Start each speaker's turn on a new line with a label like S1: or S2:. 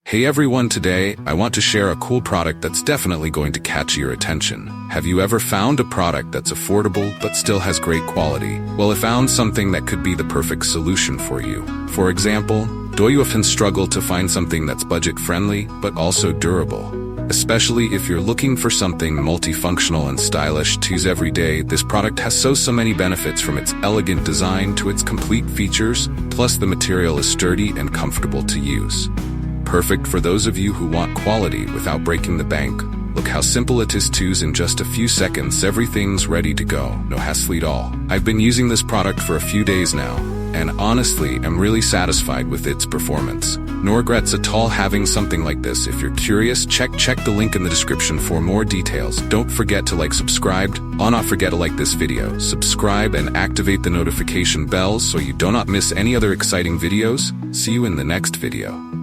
S1: Hey everyone, today I want to share a cool product that's definitely going to catch your attention. Have you ever found a product that's affordable but still has great quality? Well, I found something that could be the perfect solution for you. For example, do you often struggle to find something that's budget-friendly but also durable? Especially if you're looking for something multifunctional and stylish to use every day, this product has so many benefits, from its elegant design to its complete features, plus the material is sturdy and comfortable to use. Perfect for those of you who want quality without breaking the bank. Look how simple it is to use. In just a few seconds, everything's ready to go. No hassle at all. I've been using this product for a few days now, and honestly, I'm really satisfied with its performance. No regrets at all having something like this. If you're curious, check the link in the description for more details. Don't forget to subscribe. Not forget to like this video, subscribe, and activate the notification bell so you do not miss any other exciting videos. See you in the next video.